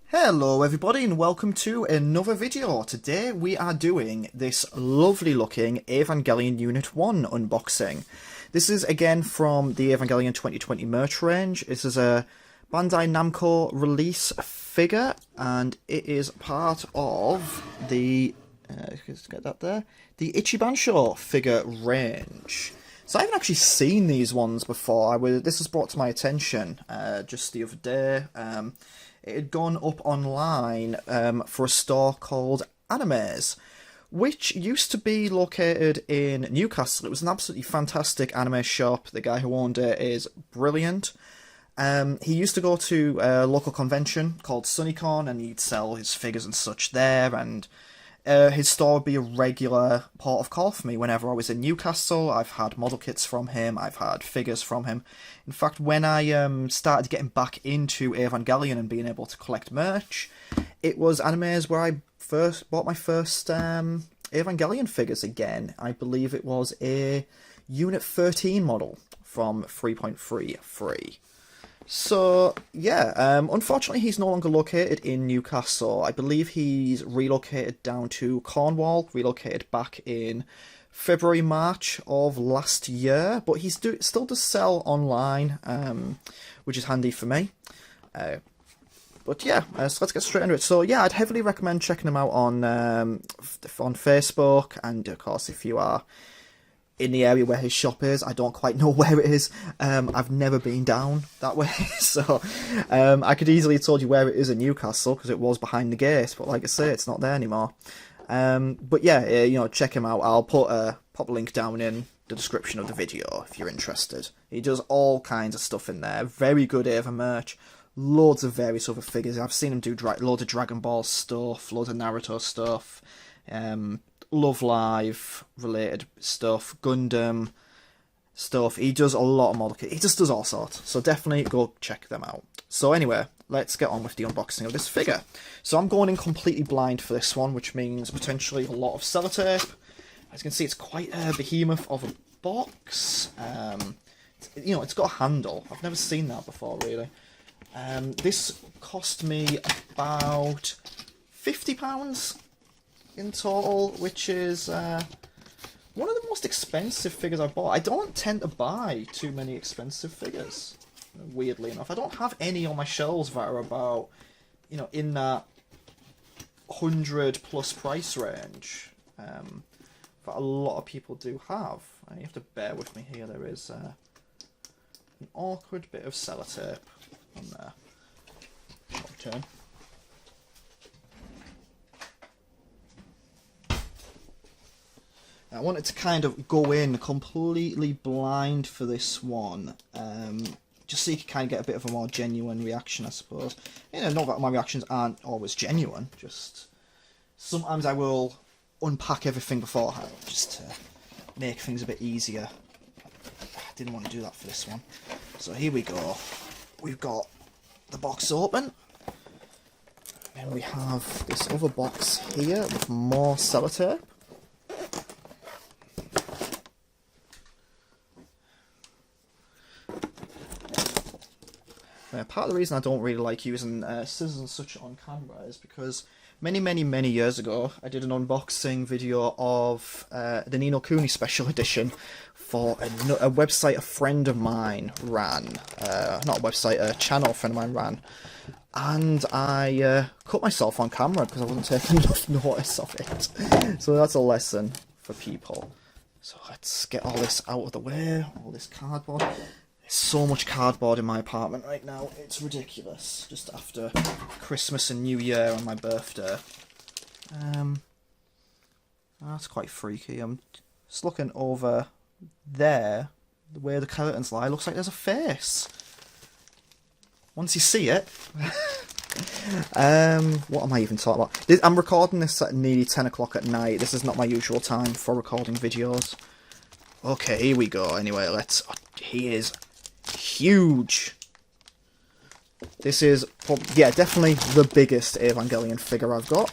Hello everybody and welcome to another video. Today we are doing this lovely looking Evangelion Unit 1 unboxing. This is again from the Evangelion 2020 merch range. This is a Bandai Namco release figure and it is part of the, let's get that there, the Ichibansho figure range. So I haven't actually seen these ones before. This was brought to my attention just the other day. It had gone up online for a store called Animes, which used to be located in Newcastle. It was an absolutely fantastic anime shop. The guy who owned it is brilliant. He used to go to a local convention called SunnyCon, and he'd sell his figures and such there, and his store would be a regular port of call for me whenever I was in Newcastle. I've had model kits from him, I've had figures from him. In fact, when I started getting back into Evangelion and being able to collect merch, it was Animes where I first bought my first Evangelion figures again. I believe it was a Unit 13 model from 3.33. So, yeah, unfortunately he's no longer located in Newcastle. I believe he's relocated down to Cornwall, relocated back in February, March of last year, but he still does sell online, which is handy for me. But yeah, so let's get straight into it. So yeah, I'd heavily recommend checking him out on Facebook, and of course if you are in the area where his shop is. I don't quite know where it is. I've never been down that way, so I could easily have told you where it is in Newcastle because it was behind the gate, but like I say, it's not there anymore. But yeah, you know, check him out. I'll pop a link down in the description of the video if you're interested. He does all kinds of stuff in there. Very good Eva merch. Loads of various other figures. I've seen him do loads of Dragon Ball stuff, loads of Naruto stuff. Love Live related stuff, Gundam stuff. He does a lot of model kits. He just does all sorts. So definitely go check them out. So anyway, let's get on with the unboxing of this figure. So I'm going in completely blind for this one, which means potentially a lot of sellotape. As you can see, it's quite a behemoth of a box. You know, it's got a handle. I've never seen that before, really. This cost me about £50 in total, which is one of the most expensive figures I've bought. I don't tend to buy too many expensive figures, weirdly enough. I don't have any on my shelves that are about, you know, in that 100+ price range that a lot of people do have. You have to bear with me here. There is an awkward bit of sellotape on there. Okay. I wanted to kind of go in completely blind for this one, just so you can kind of get a bit of a more genuine reaction, I suppose. You know, not that my reactions aren't always genuine, just sometimes I will unpack everything beforehand, just to make things a bit easier. I didn't want to do that for this one. So here we go. We've got the box open, and we have this other box here with more sellotape. Part of the reason I don't really like using scissors and such on camera is because many years ago I did an unboxing video of the Ni no Kuni special edition for a website a friend of mine ran. Not a website, a channel a friend of mine ran. And I cut myself on camera because I wasn't taking enough notice of it. So that's a lesson for people. So let's get all this out of the way, all this cardboard. There's so much cardboard in my apartment right now, it's ridiculous. Just after Christmas and New Year and my birthday. That's quite freaky. I'm just looking over there, the way the curtains lie, looks like there's a face. Once you see it... what am I even talking about? I'm recording this at nearly 10 o'clock at night. This is not my usual time for recording videos. Okay, here we go. Anyway, let's... he is huge. This is, yeah, definitely the biggest Evangelion figure I've got.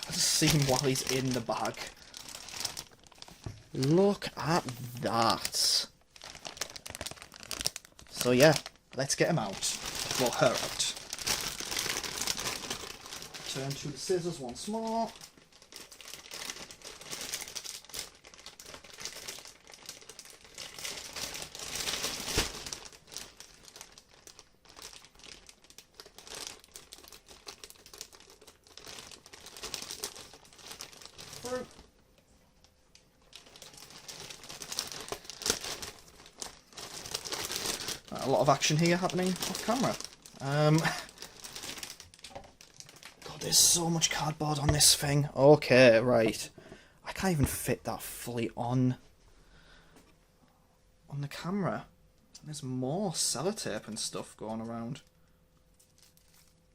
Let's see him while he's in the bag. Look at that. So yeah, let's get him out. Well, her out. Return to the scissors once more. A lot of action here happening off camera. God, there's so much cardboard on this thing. Okay, right. I can't even fit that fully on the camera. There's more sellotape and stuff going around.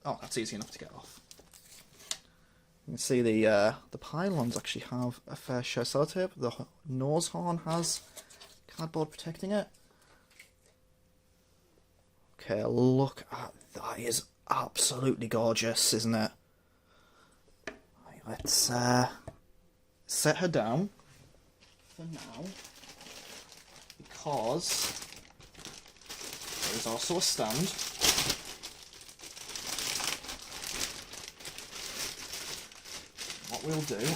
Oh, that's easy enough to get off. You can see the pylons actually have a fair share of sellotape. The nose horn has cardboard protecting it. Okay, look at that. Is absolutely gorgeous, isn't it? Right, let's set her down for now, because there is also a stand. What we'll do,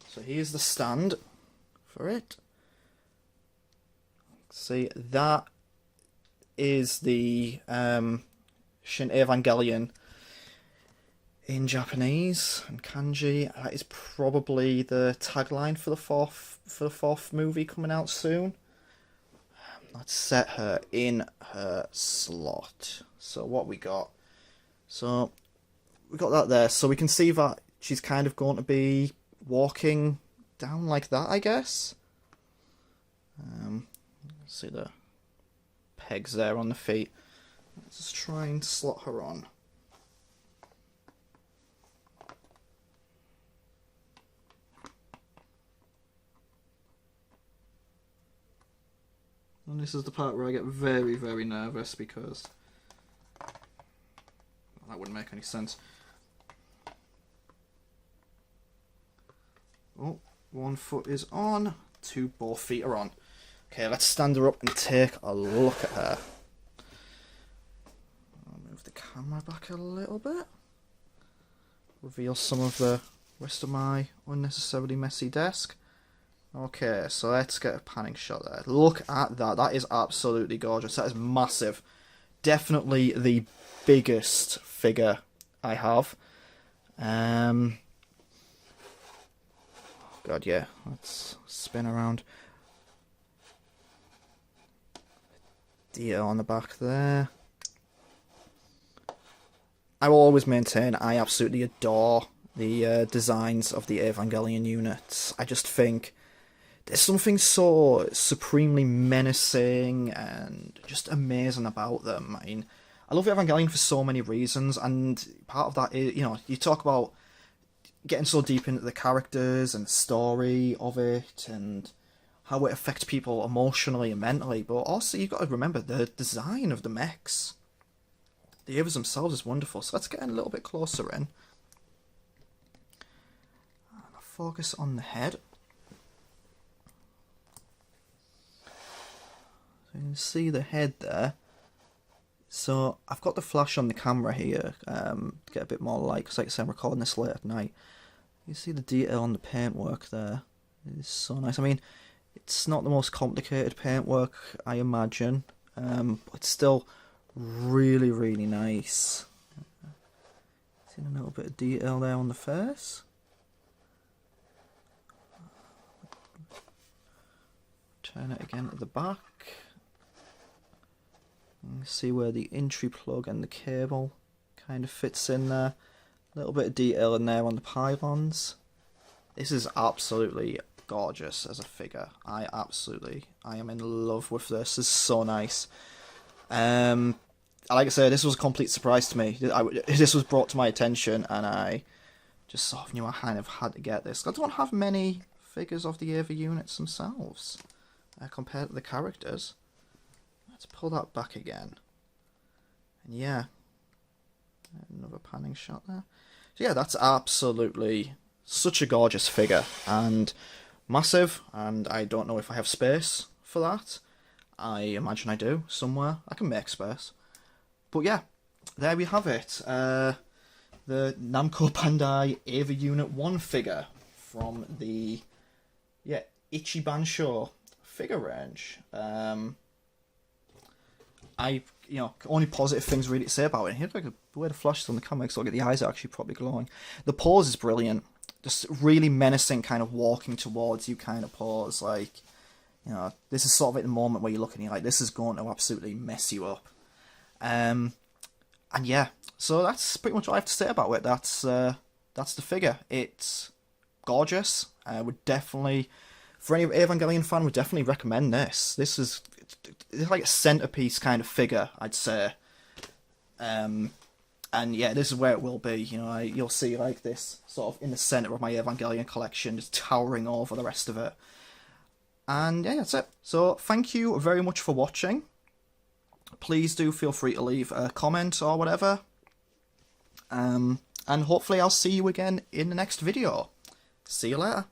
so here's the stand for it. See, that is the Shin Evangelion in Japanese and kanji. That is probably the tagline for the fourth movie coming out soon. Let's set her in her slot. So what we got? So we got that there. So we can see that she's kind of going to be walking down like that, I guess. See the pegs there on the feet. Let's just try and slot her on. And this is the part where I get very, very nervous because that wouldn't make any sense. Oh, one foot is on, both feet are on. Okay, let's stand her up and take a look at her. I'll move the camera back a little bit. Reveal some of the rest of my unnecessarily messy desk. Okay, so let's get a panning shot there. Look at that. That is absolutely gorgeous. That is massive. Definitely the biggest figure I have. God, yeah. Let's spin around. Deer on the back there. I will always maintain I absolutely adore the designs of the Evangelion units. I just think there's something so supremely menacing and just amazing about them. I mean, I love Evangelion for so many reasons, and part of that is, you know, you talk about getting so deep into the characters and the story of it and how it affects people emotionally and mentally, but also you've got to remember the design of the mechs. The Evas themselves is wonderful, so let's get a little bit closer in. And I'll focus on the head. So you can see the head there. So I've got the flash on the camera here to get a bit more light, because like I said, I'm recording this late at night. You see the detail on the paintwork there. It's so nice. I mean, it's not the most complicated paintwork, I imagine, but it's still really, really nice. See a little bit of detail there on the face. Turn it again to the back. You can see where the entry plug and the cable kind of fits in there. A little bit of detail in there on the pylons. This is absolutely gorgeous as a figure. I am in love with this. This is so nice. Like I said, this was a complete surprise to me. This was brought to my attention, and I just sort of knew I kind of had to get this. I don't have many figures of the Eva units themselves compared to the characters. Let's pull that back again. And yeah, another panning shot there. So yeah, that's absolutely such a gorgeous figure and massive, and I don't know if I have space for that. I imagine I do somewhere. I can make space. But yeah, there we have it. the Namco Bandai Eva Unit 1 figure from the Ichibansho figure range. Only positive things really to say about it. Here, like the way the flash is on the camera, because look at the eyes are actually probably glowing. The pose is brilliant. Just really menacing, kind of walking towards you kind of pose. Like, this is sort of at the moment where you're looking, you're like, this is going to absolutely mess you up. And yeah, so that's pretty much all I have to say about it. That's the figure. It's gorgeous. Would definitely, for any Evangelion fan, would definitely recommend this. It's like a centerpiece kind of figure, I'd say. And yeah, this is where it will be. You'll see like this sort of in the center of my Evangelion collection, just towering over the rest of it. And yeah, that's it. So thank you very much for watching. Please do feel free to leave a comment or whatever. And hopefully I'll see you again in the next video. See you later.